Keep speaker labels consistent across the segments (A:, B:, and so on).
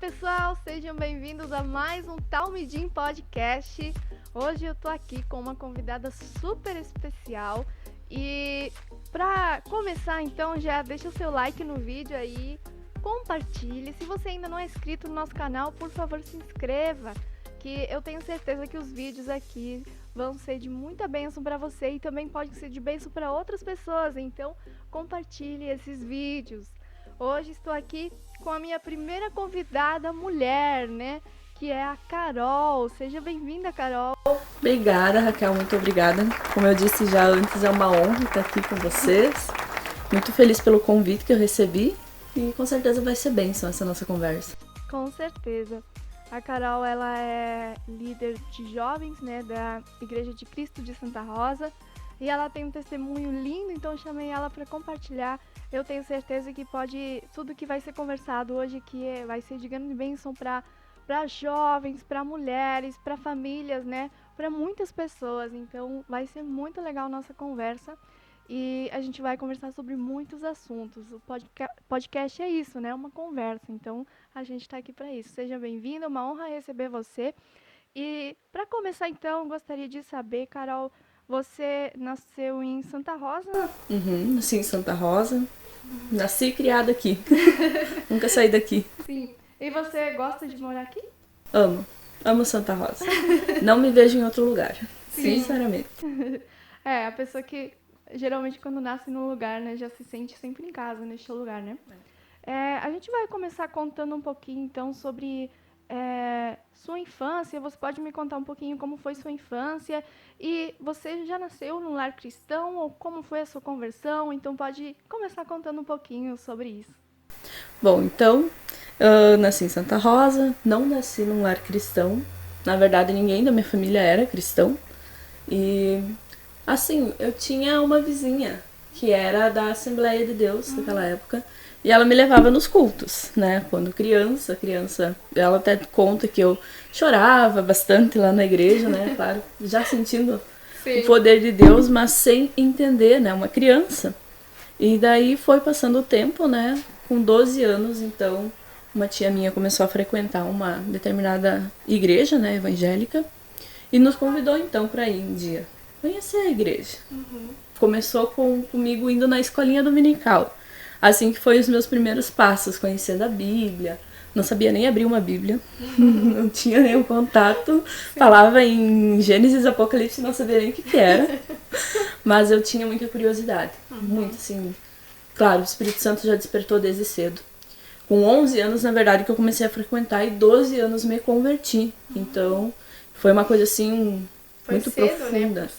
A: pessoal, sejam bem-vindos a mais um Talmidim Podcast. Hoje eu tô aqui com uma convidada super especial e para começar então já deixa o seu like no vídeo aí, compartilhe. Se você ainda não é inscrito no nosso canal, por favor se inscreva, que eu tenho certeza que os vídeos aqui vão ser de muita bênção para você e também pode ser de bênção para outras pessoas, então compartilhe esses vídeos. Hoje estou aqui com a minha primeira convidada mulher, né? Que é a Carol. Seja bem-vinda, Carol.
B: Obrigada, Raquel, muito obrigada. Como eu disse já antes, é uma honra estar aqui com vocês. Muito feliz pelo convite que eu recebi e com certeza vai ser bênção essa nossa conversa.
A: Com certeza. A Carol, ela é líder de jovens, né, da Igreja de Cristo de Santa Rosa. E ela tem um testemunho lindo, então eu chamei ela para compartilhar. Eu tenho certeza que tudo que vai ser conversado hoje aqui vai ser de grande bênção para jovens, para mulheres, para famílias, né? Para muitas pessoas. Então vai ser muito legal a nossa conversa. E a gente vai conversar sobre muitos assuntos. O podcast é isso, né? Uma conversa. Então a gente está aqui para isso. Seja bem-vinda, uma honra receber você. E para começar então, gostaria de saber, Carol, você nasceu em Santa Rosa?
B: Nasci em Santa Rosa. Nasci e criada aqui. Nunca saí daqui.
A: Sim. E você gosta de morar aqui?
B: Amo Santa Rosa. Não me vejo em outro lugar.
A: Sim.
B: Sinceramente.
A: É, a pessoa que geralmente quando nasce num lugar, né, já se sente sempre em casa neste lugar, né? A gente vai começar contando um pouquinho então sobre sua infância. Você pode me contar um pouquinho como foi sua infância? E você já nasceu num lar cristão ou como foi a sua conversão? Então pode começar contando um pouquinho sobre isso.
B: Bom, então, eu nasci em Santa Rosa, não nasci num lar cristão. Na verdade, ninguém da minha família era cristão. E, assim, eu tinha uma vizinha que era da Assembleia de Deus naquela época. E ela me levava nos cultos, né? Quando criança, ela até conta que eu chorava bastante lá na igreja, né? Claro, já sentindo
A: Sim.
B: o poder de Deus, mas sem entender, né? Uma criança. E daí foi passando o tempo, né? Com 12 anos, então, uma tia minha começou a frequentar uma determinada igreja, né? Evangélica. E nos convidou, então, para ir um dia conhecer a igreja. Começou comigo indo na escolinha dominical. Assim que foi os meus primeiros passos, conhecendo a Bíblia. Não sabia nem abrir uma Bíblia, não tinha nenhum contato. Falava em Gênesis, Apocalipse, não sabia nem o que era. Mas eu tinha muita curiosidade, muito assim. Claro, o Espírito Santo já despertou desde cedo. Com 11 anos, na verdade, que eu comecei a frequentar e 12 anos me converti. Então, foi uma coisa assim, muito
A: cedo,
B: profunda.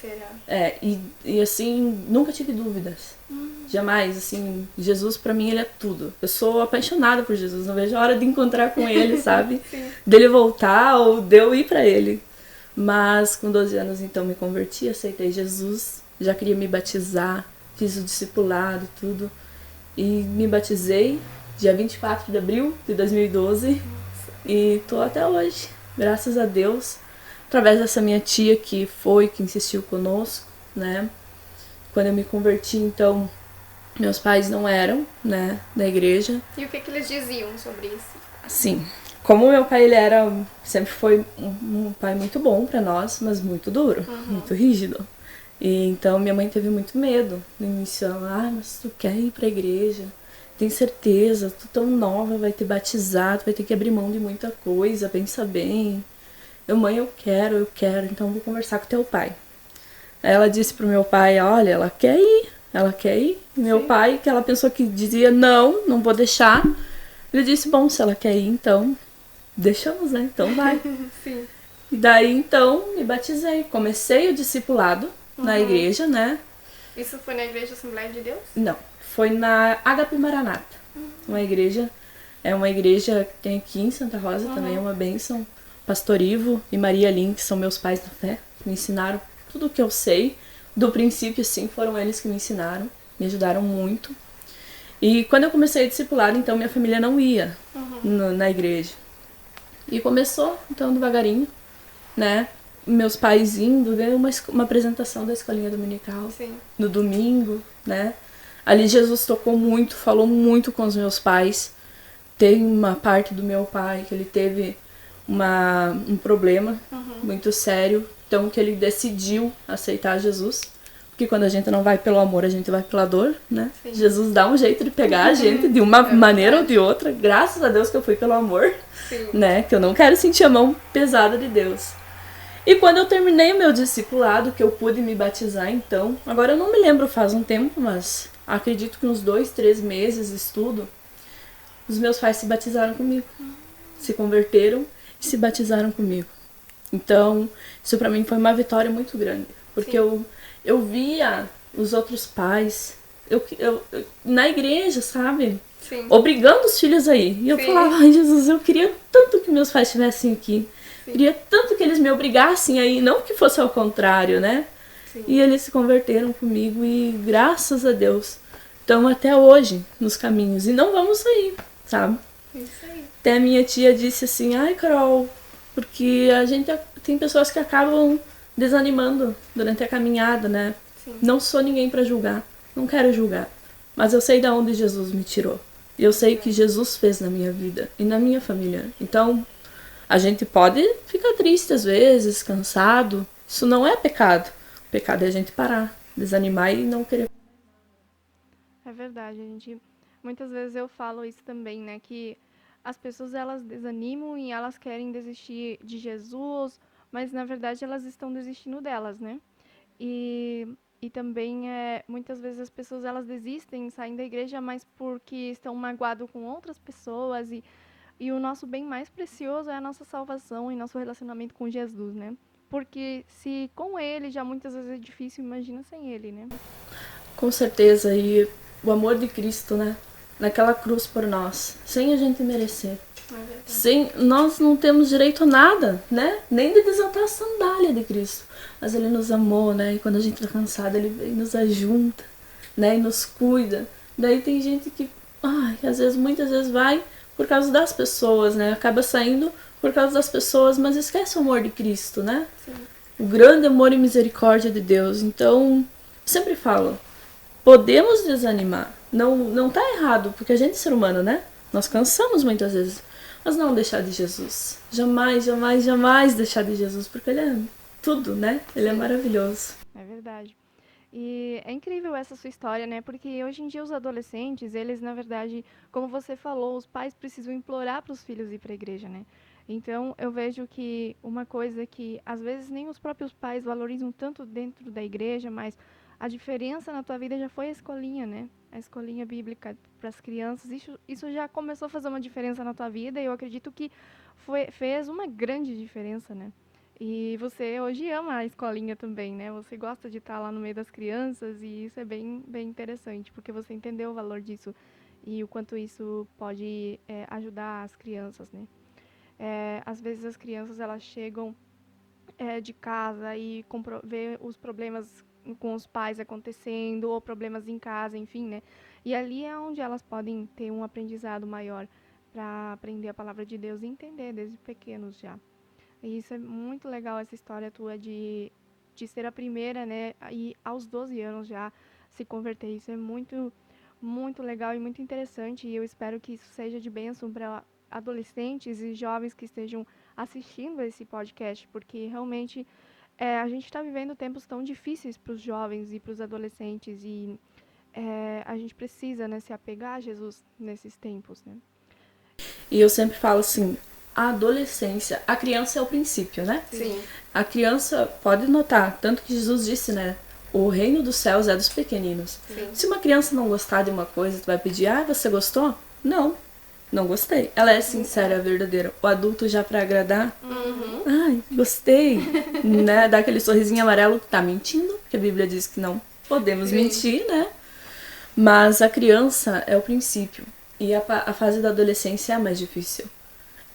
A: Né,
B: E assim, nunca tive dúvidas. Jamais, assim, Jesus pra mim ele é tudo. Eu sou apaixonada por Jesus, não vejo a hora de encontrar com ele, sabe? Dele voltar ou de eu ir pra ele. Mas com 12 anos então me converti, aceitei Jesus, já queria me batizar, fiz o discipulado, tudo. E me batizei dia 24 de abril de 2012 e tô até hoje, graças a Deus, através dessa minha tia que insistiu conosco, né? Quando eu me converti, então, meus pais não eram, né, da igreja.
A: E o que eles diziam sobre isso?
B: Assim, como meu pai, sempre foi um pai muito bom pra nós, mas muito duro, muito rígido. E então minha mãe teve muito medo no início. Mas tu quer ir pra igreja? Tem certeza? Tu tão nova, vai te batizar, tu vai ter que abrir mão de muita coisa, pensa bem. Mãe, eu quero, então vou conversar com teu pai. Aí ela disse pro meu pai, olha, ela quer ir. E meu pai, que ela pensou que dizia, não vou deixar. Ele disse, bom, se ela quer ir, então, deixamos, né? Então vai.
A: Sim.
B: E daí, então, me batizei. Comecei o discipulado na igreja, né?
A: Isso foi na Igreja Assembleia de Deus?
B: Não, foi na Agape Maranata. Uma igreja que tem aqui em Santa Rosa, também é uma bênção. Pastor Ivo e Maria Lin, que são meus pais da fé, me ensinaram tudo o que eu sei. Do princípio, sim, foram eles que me ensinaram, me ajudaram muito. E quando eu comecei a discipulado, então minha família não ia na igreja. E começou, então, devagarinho, né? Meus pais indo ver uma apresentação da escolinha dominical.
A: Sim.
B: No domingo, né? Ali Jesus tocou muito, falou muito com os meus pais. tem uma parte do meu pai que ele teve um problema muito sério, então que ele decidiu aceitar Jesus. Porque quando a gente não vai pelo amor, a gente vai pela dor, né? Sim. Jesus dá um jeito de pegar a gente de uma maneira ou de outra. Graças a Deus que eu fui pelo amor, né? Que eu não quero sentir a mão pesada de Deus. E quando eu terminei o meu discipulado, que eu pude me batizar, então... Agora eu não me lembro faz um tempo, mas acredito que uns 2, 3 meses de estudo, os meus pais se batizaram comigo. Se converteram e se batizaram comigo. Então, isso pra mim foi uma vitória muito grande. Porque eu via os outros pais na igreja, sabe? Sim. Obrigando os filhos aí. E eu falava, ai Jesus, eu queria tanto que meus pais estivessem aqui. Sim. Queria tanto que eles me obrigassem aí, não que fosse ao contrário, né? Sim. E eles se converteram comigo e graças a Deus estão até hoje nos caminhos. E não vamos sair, sabe? Isso aí. Até a minha tia disse assim, ai Carol, porque a gente tem pessoas que acabam desanimando durante a caminhada, né? Sim. Não sou ninguém para julgar, não quero julgar, mas eu sei de onde Jesus me tirou. E eu sei o que Jesus fez na minha vida e na minha família. Então, a gente pode ficar triste às vezes, cansado. Isso não é pecado. O pecado é a gente parar, desanimar e não querer.
A: É verdade, gente. Muitas vezes eu falo isso também, né? Que as pessoas, elas desanimam e elas querem desistir de Jesus, mas na verdade elas estão desistindo delas, né? E também, muitas vezes as pessoas, elas desistem, saem da igreja, mas porque estão magoados com outras pessoas e o nosso bem mais precioso é a nossa salvação e nosso relacionamento com Jesus, né? Porque se com ele já muitas vezes é difícil, imagina sem ele, né?
B: Com certeza, e o amor de Cristo, né? Naquela cruz por nós, sem a gente merecer. Nós não temos direito a nada, né? Nem de desatar a sandália de Cristo. Mas ele nos amou, né? E quando a gente tá cansado, ele nos ajunta, né? E nos cuida. Daí tem gente que, às vezes, muitas vezes vai por causa das pessoas, né? Acaba saindo por causa das pessoas, mas esquece o amor de Cristo, né? Sim. O grande amor e misericórdia de Deus. Então, sempre falo, podemos desanimar. Não tá errado, porque a gente é ser humano, né? Nós cansamos muitas vezes. Mas não deixar de Jesus. Jamais, jamais, jamais deixar de Jesus, porque ele é tudo, né? Ele é maravilhoso.
A: É verdade. E é incrível essa sua história, né? Porque hoje em dia os adolescentes, eles, na verdade, como você falou, os pais precisam implorar para os filhos ir para a igreja, né? Então, eu vejo que uma coisa que, às vezes, nem os próprios pais valorizam tanto dentro da igreja, mas a diferença na tua vida já foi a escolinha, né? A escolinha bíblica para as crianças. Isso já começou a fazer uma diferença na tua vida e eu acredito que fez uma grande diferença, né? E você hoje ama a escolinha também, né? Você gosta de estar lá no meio das crianças e isso é bem, bem interessante, porque você entendeu o valor disso e o quanto isso pode ajudar as crianças, né? Às vezes as crianças, elas chegam de casa e vê os problemas com os pais acontecendo ou problemas em casa, enfim, né? E ali é onde elas podem ter um aprendizado maior para aprender a palavra de Deus e entender desde pequenos já. E isso é muito legal, essa história tua de ser a primeira, né? E aos 12 anos já se converter. Isso é muito, muito legal e muito interessante. E eu espero que isso seja de bênção para adolescentes e jovens que estejam assistindo esse podcast, porque realmente a gente está vivendo tempos tão difíceis para os jovens e para os adolescentes e a gente precisa, né, se apegar a Jesus nesses tempos, né?
B: E eu sempre falo assim, a adolescência, a criança é o princípio, né?
A: Sim.
B: A criança, pode notar, tanto que Jesus disse, né? O reino dos céus é dos pequeninos. Sim. Se uma criança não gostar de uma coisa, tu vai pedir, você gostou? Não gostei. Ela é sincera, verdadeira. O adulto já pra agradar, gostei, né? Dá aquele sorrisinho amarelo que tá mentindo, porque a Bíblia diz que não podemos mentir, né? Mas a criança é o princípio. E a fase da adolescência é a mais difícil.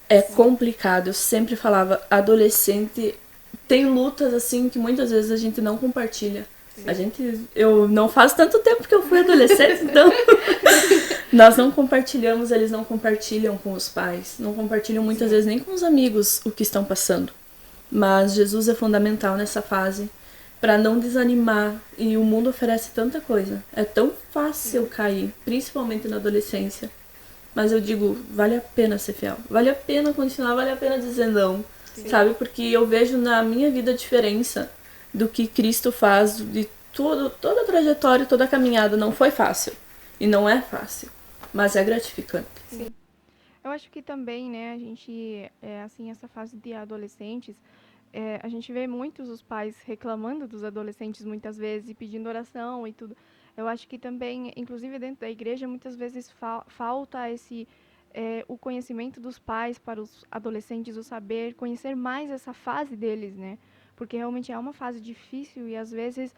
B: É complicado. Eu sempre falava, adolescente tem lutas assim que muitas vezes a gente não compartilha. Eu não faz tanto tempo que eu fui adolescente, então nós não compartilhamos, eles não compartilham com os pais, não compartilham muitas vezes nem com os amigos o que estão passando. Mas Jesus é fundamental nessa fase para não desanimar, e o mundo oferece tanta coisa. É tão fácil cair, principalmente na adolescência. Mas eu digo, vale a pena ser fiel. Vale a pena continuar, vale a pena dizer não. Sim. Sabe? Porque eu vejo na minha vida a diferença do que Cristo faz, de tudo, toda a trajetória, toda a caminhada. Não foi fácil. E não é fácil. Mas é gratificante.
A: Sim. Eu acho que também, né, a gente, assim, essa fase de adolescentes, a gente vê muitos os pais reclamando dos adolescentes muitas vezes e pedindo oração e tudo. Eu acho que também, inclusive dentro da igreja, muitas vezes falta o conhecimento dos pais para os adolescentes, o saber conhecer mais essa fase deles, né? Porque realmente é uma fase difícil e às vezes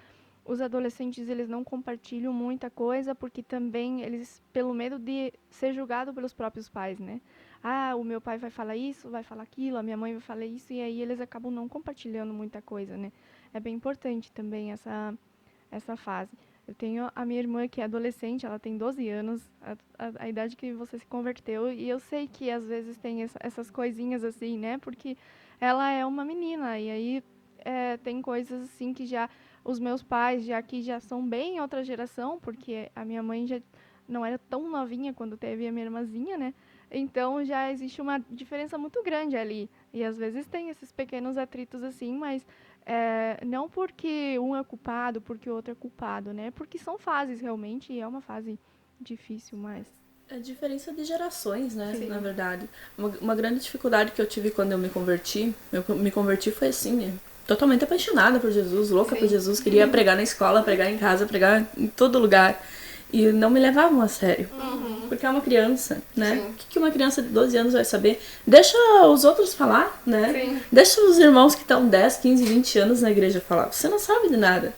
A: os adolescentes eles não compartilham muita coisa porque também eles pelo medo de ser julgado pelos próprios pais, né? Ah, o meu pai vai falar isso, vai falar aquilo, a minha mãe vai falar isso e aí eles acabam não compartilhando muita coisa, né? É bem importante também essa fase. Eu tenho a minha irmã que é adolescente, ela tem 12 anos, a idade que você se converteu, e eu sei que às vezes tem essas coisinhas assim, né? Porque ela é uma menina, e aí tem coisas assim que já os meus pais já que já são bem outra geração, porque a minha mãe já não era tão novinha quando teve a minha irmãzinha, né? Então já existe uma diferença muito grande ali. E às vezes tem esses pequenos atritos assim, mas não porque um é culpado, porque o outro é culpado, né? Porque são fases realmente, e é uma fase difícil, mas.
B: É diferença de gerações, né? Sim. Na verdade. Uma grande dificuldade que eu tive quando eu me converti foi assim, totalmente apaixonada por Jesus, louca Sim. por Jesus, queria pregar na escola, pregar em casa, pregar em todo lugar. E não me levavam a sério. Porque é uma criança, né? Sim. O que uma criança de 12 anos vai saber? Deixa os outros falar, né? Sim. Deixa os irmãos que estão 10, 15, 20 anos na igreja falar. Você não sabe de nada.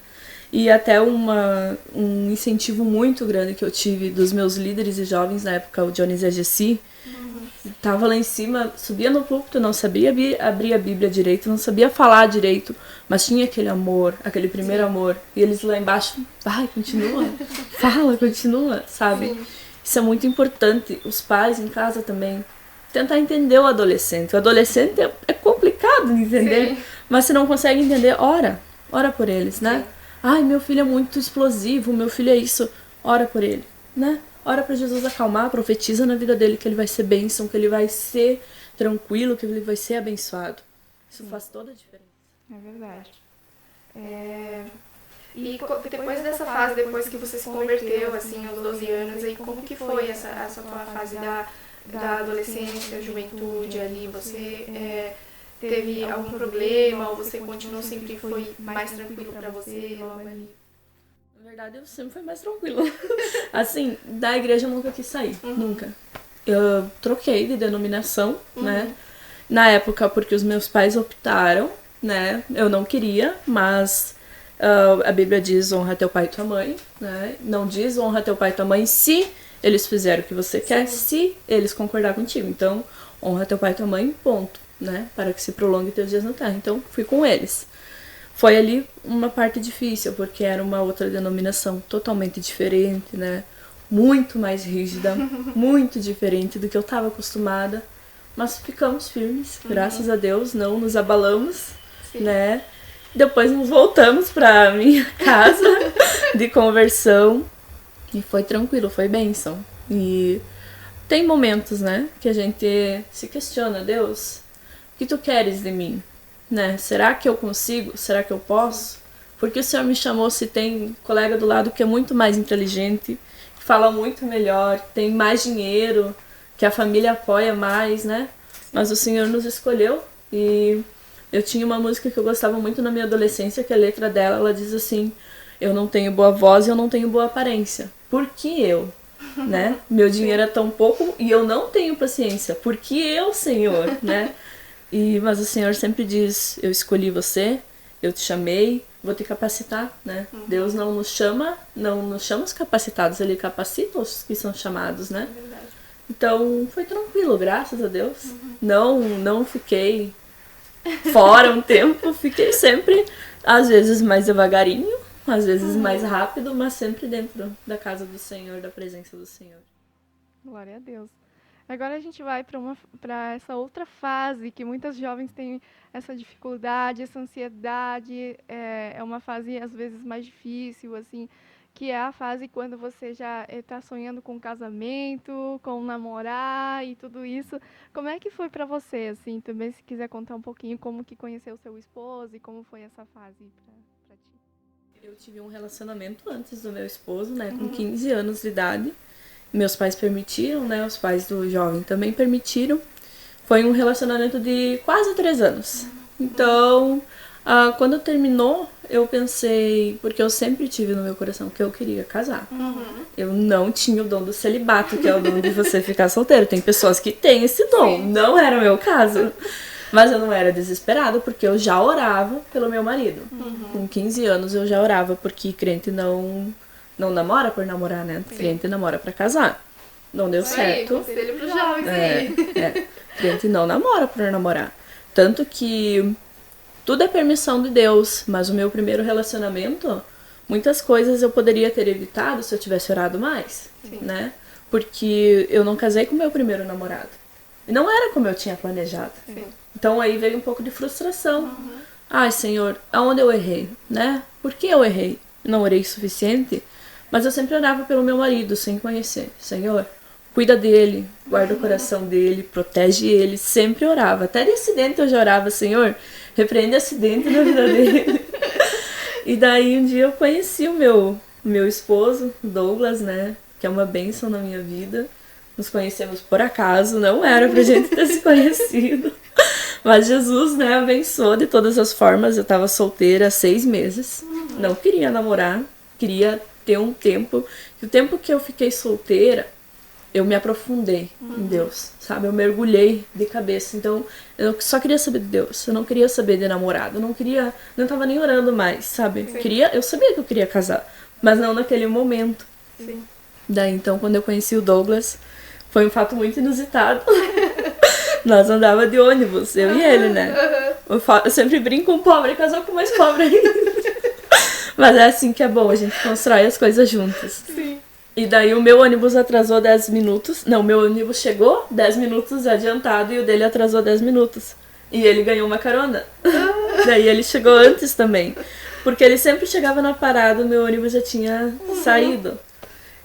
B: E até um incentivo muito grande que eu tive dos meus líderes e jovens na época, o Johnny Zé tava lá em cima, subia no púlpito, não sabia abrir a Bíblia direito, não sabia falar direito, mas tinha aquele amor, aquele primeiro Sim. amor. E eles lá embaixo, vai, continua, fala, continua, sabe? Sim. Isso é muito importante. Os pais em casa também. Tentar entender o adolescente. O adolescente é complicado de entender, Sim. mas se não consegue entender, ora por eles, né? Sim. Ai, meu filho é muito explosivo, meu filho é isso. Ora por ele, né? Ora para Jesus acalmar, profetiza na vida dele que ele vai ser bênção, que ele vai ser tranquilo, que ele vai ser abençoado. Isso Sim. faz toda a diferença.
A: É verdade. E depois dessa fase, depois que você se converteu, assim, aos 12 anos, aí como que foi essa tua fase da adolescência, juventude ali? Você teve algum problema ou você continuou sempre foi mais tranquilo pra você logo ali?
B: Na verdade, eu sempre fui mais tranquila. Assim, da igreja eu nunca quis sair. Nunca. Eu troquei de denominação, né? Na época, porque os meus pais optaram, né? Eu não queria, mas a Bíblia diz honra teu pai e tua mãe, né? Não diz honra teu pai e tua mãe se eles fizeram o que você quer, se eles concordar contigo. Então, honra teu pai e tua mãe, ponto, né? Para que se prolongue teus dias na terra. Então, fui com eles. Foi ali uma parte difícil, porque era uma outra denominação totalmente diferente, né? Muito mais rígida, muito diferente do que eu estava acostumada. Mas ficamos firmes, graças a Deus, não nos abalamos, Sim. né? Depois nos voltamos para minha casa de conversão e foi tranquilo, foi bênção. E tem momentos, né, que a gente se questiona, Deus, o que tu queres de mim? Né? Será que eu consigo? Será que eu posso? Porque o Senhor me chamou se tem colega do lado que é muito mais inteligente, que fala muito melhor, que tem mais dinheiro, que a família apoia mais, né? Mas o Senhor nos escolheu e eu tinha uma música que eu gostava muito na minha adolescência, que a letra dela, ela diz assim, eu não tenho boa voz e eu não tenho boa aparência. Por que eu? Né? Meu dinheiro é tão pouco e eu não tenho paciência. Por que eu, Senhor? Né? Mas o Senhor sempre diz, eu escolhi você, eu te chamei, vou te capacitar, né? Deus não nos chama os capacitados, Ele capacita os que são chamados, né? É verdade. Então, foi tranquilo, graças a Deus. Não fiquei fora um tempo, fiquei sempre, às vezes mais devagarinho, às vezes mais rápido, mas sempre dentro da casa do Senhor, da presença do Senhor.
A: Glória a Deus. Agora a gente vai para essa outra fase que muitas jovens têm essa dificuldade, essa ansiedade. É uma fase às vezes mais difícil, assim, que é a fase quando você já está sonhando com casamento, com namorar e tudo isso. Como é que foi para você, assim, também se quiser contar um pouquinho como que conheceu seu esposo e como foi essa fase para ti?
B: Eu tive um relacionamento antes do meu esposo, né, com 15 anos de idade. Meus pais permitiram, né, os pais do jovem também permitiram. Foi um relacionamento de quase 3 anos. Então, quando terminou, eu pensei, porque eu sempre tive no meu coração que eu queria casar. Eu não tinha o dom do celibato, que é o dom de você ficar solteiro. Tem pessoas que têm esse dom, não era o meu caso. Mas eu não era desesperada, porque eu já orava pelo meu marido. Com 15 anos eu já orava, porque crente não namora por namorar, né? Crente namora pra casar. Não deu certo.
A: Conselho pros jovens
B: Crente não namora por namorar. Tanto que tudo é permissão de Deus, mas o meu primeiro relacionamento, muitas coisas eu poderia ter evitado se eu tivesse orado mais, né? Porque eu não casei com o meu primeiro namorado. E não era como eu tinha planejado. Então aí veio um pouco de frustração. Ai, Senhor, aonde eu errei, né? Por que eu errei? Não orei o suficiente? Mas eu sempre orava pelo meu marido, sem conhecer. Senhor, cuida dele, guarda o coração dele, protege ele. Sempre orava. Até de acidente eu já orava, Senhor, repreende acidente na vida dele. E daí um dia eu conheci o meu esposo, Douglas, né? Que é uma bênção na minha vida. Nos conhecemos por acaso, não era pra gente ter se conhecido. Mas Jesus, né, abençoou de todas as formas. Eu tava solteira há 6 meses. Não queria namorar, queria ter um tempo. E o tempo que eu fiquei solteira, eu me aprofundei em Deus, sabe? Eu mergulhei de cabeça. Então, eu só queria saber de Deus. Eu não queria saber de namorado. Não tava nem orando mais, sabe? Eu sabia que eu queria casar, mas não naquele momento. Daí, então, quando eu conheci o Douglas, foi um fato muito inusitado. Nós andava de ônibus, eu e ele, né? Eu sempre brinco, um pobre casou com mais pobre ainda. Mas é assim que é bom, a gente constrói as coisas juntos. E daí o meu ônibus atrasou 10 minutos. Não, meu ônibus chegou 10 minutos adiantado e o dele atrasou 10 minutos. E ele ganhou uma carona. Daí ele chegou antes também. Porque ele sempre chegava na parada, o meu ônibus já tinha saído.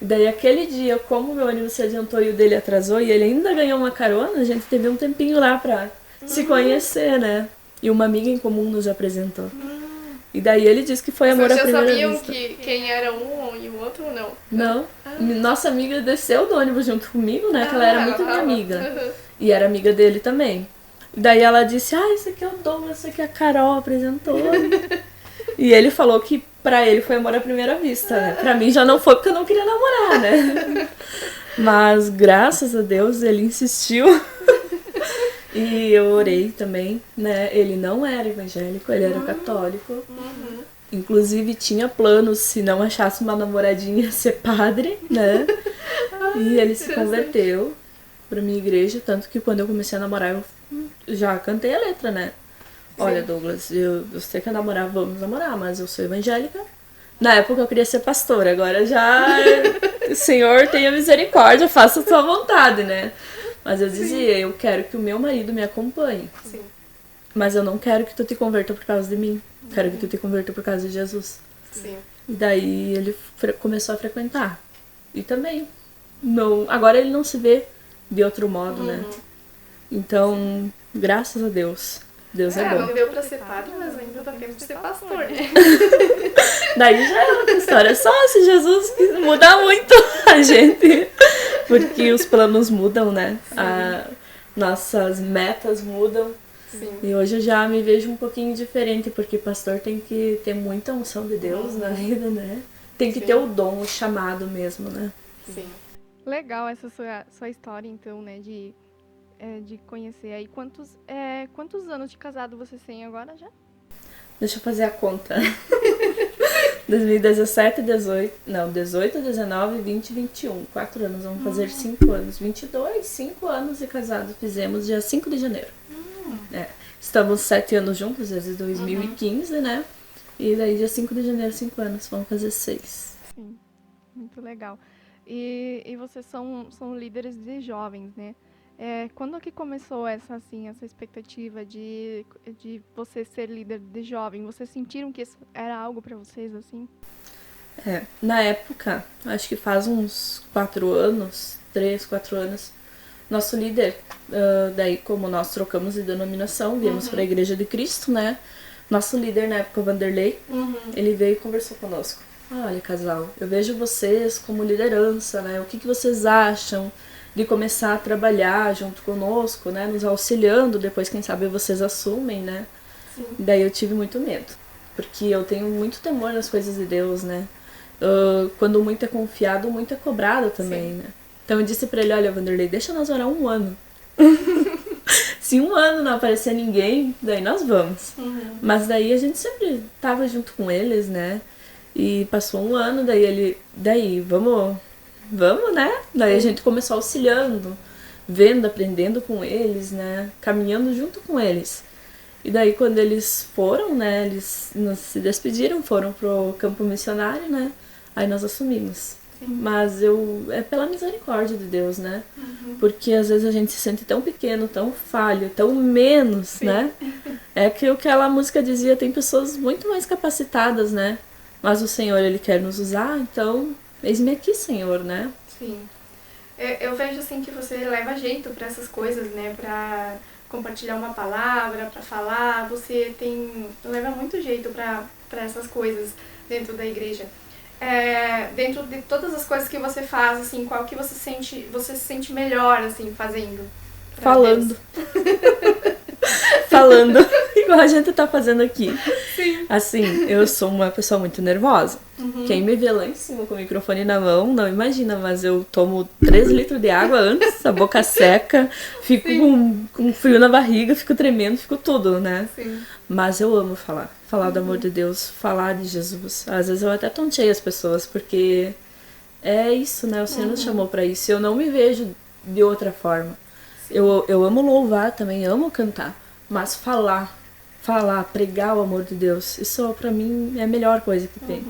B: E daí aquele dia, como o meu ônibus se adiantou e o dele atrasou, e ele ainda ganhou uma carona, a gente teve um tempinho lá pra se conhecer, né? E uma amiga em comum nos apresentou. E daí ele disse que foi amor à primeira vista.
C: Vocês sabiam que quem era um e o outro não?
B: Não. Nossa amiga desceu do ônibus junto comigo, né? Que ela era muito minha amiga. E era amiga dele também. E daí ela disse, esse aqui é o Douglas, esse aqui é a Carol, apresentou. E ele falou que pra ele foi amor à primeira vista, né? Pra mim já não foi porque eu não queria namorar, né? Mas graças a Deus ele insistiu. E eu orei também, né? Ele não era evangélico, ele era católico. Inclusive tinha planos, se não achasse uma namoradinha, ser padre, né? E ele se converteu pra minha igreja, tanto que quando eu comecei a namorar eu já cantei a letra, né? Olha, Douglas, você quer namorar, vamos namorar, mas eu sou evangélica. Na época eu queria ser pastora, agora já, Senhor, tenha misericórdia, faça a sua vontade, né? Mas eu dizia, eu quero que o meu marido me acompanhe. Mas eu não quero que tu te converta por causa de mim. Quero que tu te converta por causa de Jesus. E daí ele começou a frequentar. E também, não, agora ele não se vê de outro modo, né? Então, graças a Deus. Deus é bom.
C: Não deu pra ser padre, mas ainda dá tempo de ser pastor, né?
B: Daí já é outra história. Só se Jesus mudar muito a gente. Porque os planos mudam, né? Nossas metas mudam. E hoje eu já me vejo um pouquinho diferente, porque pastor tem que ter muita unção de Deus na vida, né? Tem que ter o dom, o chamado mesmo, né?
A: Legal essa sua história, então, né? De conhecer aí. Quantos anos de casado vocês têm agora já?
B: Deixa eu fazer a conta. 2017, 18, 19, 20, 21. 4 anos, vamos fazer 5 anos. 22, 5 anos de casado fizemos dia 5 de janeiro. Estamos 7 anos juntos, desde 2015, né? E daí dia 5 de janeiro, 5 anos, vamos fazer 6.
A: Sim, muito legal. E vocês são líderes de jovens, né? Quando que começou essa expectativa de você ser líder de jovem? Vocês sentiram que isso era algo para vocês, assim?
B: Na época, acho que faz uns 4 anos, 3, 4 anos, nosso líder, daí como nós trocamos de denominação, viemos para a Igreja de Cristo, né? Nosso líder na época, o Vanderlei, ele veio e conversou conosco. Olha, casal, eu vejo vocês como liderança, né? O que vocês acham de começar a trabalhar junto conosco, né? Nos auxiliando, depois quem sabe vocês assumem, né?
C: Sim.
B: Daí eu tive muito medo, porque eu tenho muito temor nas coisas de Deus, né? Quando muito é confiado, muito é cobrado também, né? Então eu disse pra ele, olha, Vanderlei, deixa nós orar 1 ano. Se 1 ano não aparecer ninguém, daí nós vamos. Mas daí a gente sempre tava junto com eles, né? E passou 1 ano, daí vamos, né? Daí a gente começou auxiliando, vendo, aprendendo com eles, né? Caminhando junto com eles. E daí quando eles foram, né? Eles se despediram, foram pro campo missionário, né? Aí nós assumimos. Sim. Mas é pela misericórdia de Deus, né? Porque às vezes a gente se sente tão pequeno, tão falho, tão menos, Sim. né? É que o que aquela música dizia, tem pessoas muito mais capacitadas, né? Mas o Senhor, Ele quer nos usar, então, eis-me aqui, Senhor, né?
C: Sim. Eu vejo, assim, que você leva jeito pra essas coisas, né? Pra compartilhar uma palavra, pra falar. Você leva muito jeito pra essas coisas dentro da igreja. Dentro de todas as coisas que você faz, assim, qual que você se sente melhor, assim, fazendo?
B: Falando. Falando, igual a gente tá fazendo aqui.
C: Sim.
B: Assim, eu sou uma pessoa muito nervosa. Quem me vê lá em cima com o microfone na mão, não imagina, mas eu tomo 3 litros de água antes, a boca seca, fico com frio na barriga, fico tremendo, fico tudo, né?
C: Sim.
B: Mas eu amo falar do amor de Deus, falar de Jesus. Às vezes eu até tonteio as pessoas, porque é isso, né? O Senhor nos chamou pra isso. Eu não me vejo de outra forma. Eu amo louvar também, amo cantar, mas falar, pregar o amor de Deus, isso pra mim é a melhor coisa que tem.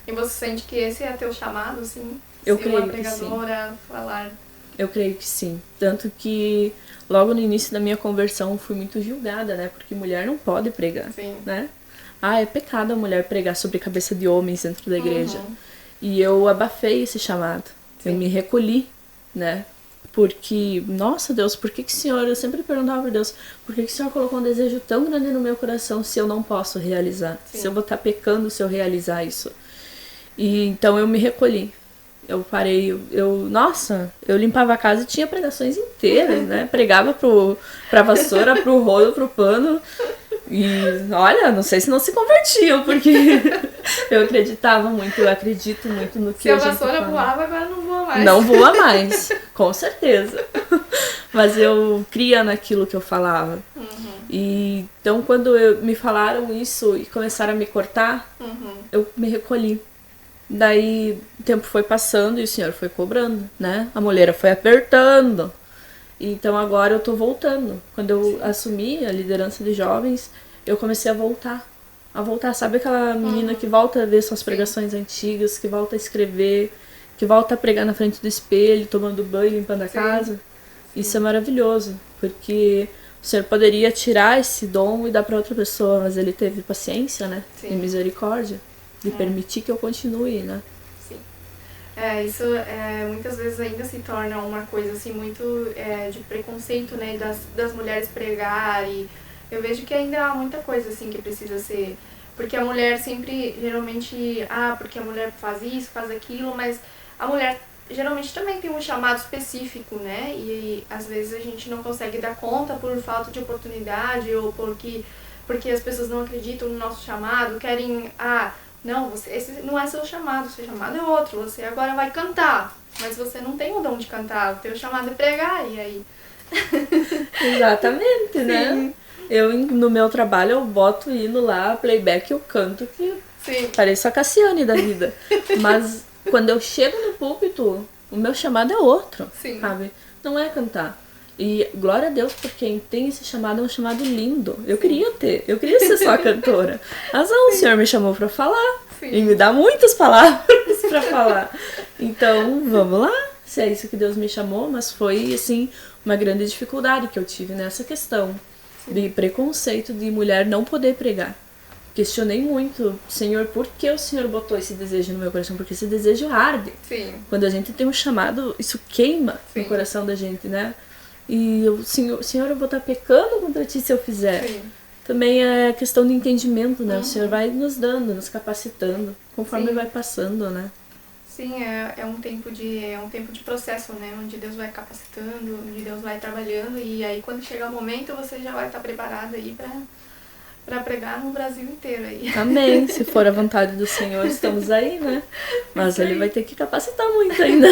C: E você sente que esse é teu chamado, assim?
B: Eu
C: ser
B: creio
C: uma
B: que sim.
C: pregadora, falar?
B: Eu creio que sim. Tanto que logo no início da minha conversão fui muito julgada, né? Porque mulher não pode pregar,
C: Sim.
B: né? É pecado a mulher pregar sobre a cabeça de homens dentro da igreja. E eu abafei esse chamado. Sim. Eu me recolhi, né? Porque, nossa Deus, por que o Senhor, eu sempre perguntava para Deus, por que o Senhor colocou um desejo tão grande no meu coração se eu não posso realizar? Sim. Se eu vou estar pecando se eu realizar isso? E então eu me recolhi. Eu parei, eu limpava a casa e tinha pregações inteiras, né? Pregava pra vassoura, pro rolo, pro pano. E, olha, não sei se não se convertiam, porque eu acreditava muito, eu acredito muito no que
C: Se
B: a
C: a
B: gente
C: vassoura
B: fala.
C: voava, agora não voa mais.
B: Não voa mais, com certeza. Mas eu cria naquilo que eu falava. E, então, quando me falaram isso e começaram a me cortar, eu me recolhi. Daí o tempo foi passando e o Senhor foi cobrando, né? A mulher foi apertando. Então agora eu tô voltando. Quando eu assumi a liderança de jovens, eu comecei a voltar. Sabe aquela menina que volta a ver suas pregações antigas, que volta a escrever, que volta a pregar na frente do espelho, tomando banho, limpando a casa? Isso é maravilhoso, porque o Senhor poderia tirar esse dom e dar para outra pessoa, mas Ele teve paciência, né? E misericórdia de permitir que eu continue, né?
C: Sim. Isso muitas vezes ainda se torna uma coisa assim muito de preconceito, né? Das mulheres pregarem. Eu vejo que ainda há muita coisa assim que precisa ser... Porque a mulher sempre, geralmente... porque a mulher faz isso, faz aquilo, mas a mulher geralmente também tem um chamado específico, né? E às vezes a gente não consegue dar conta por falta de oportunidade ou porque as pessoas não acreditam no nosso chamado, querem... Não, esse não é seu chamado é outro, você agora vai cantar, mas você não tem o dom de cantar, o teu chamado é pregar, e aí?
B: Exatamente, né? Eu, no meu trabalho, eu boto hino lá, playback, eu canto que pareço a Cassiane da vida. Mas quando eu chego no púlpito, o meu chamado é outro, sabe? Não é cantar. E glória a Deus por quem tem esse chamado, é um chamado lindo. Eu queria ser só cantora. Mas o Senhor me chamou pra falar. E me dá muitas palavras pra falar. Então, vamos lá. Se é isso que Deus me chamou, mas foi, assim, uma grande dificuldade que eu tive nessa questão de preconceito de mulher não poder pregar. questionei muito, Senhor, por que o Senhor botou esse desejo no meu coração? Porque esse desejo arde.
C: Sim.
B: Quando a gente tem um chamado, isso queima no coração da gente, né? E o Senhor, eu vou estar pecando contra ti se eu fizer.
C: Sim.
B: Também é questão de entendimento, né? O Senhor vai nos dando, nos capacitando, conforme vai passando, né?
C: Sim, é um tempo de processo, né? Onde Deus vai capacitando, onde Deus vai trabalhando, e aí quando chegar o momento você já vai estar preparado aí para pregar no Brasil inteiro aí.
B: Amém. Se for a vontade do Senhor, estamos aí, né? Mas Ele vai ter que capacitar muito ainda.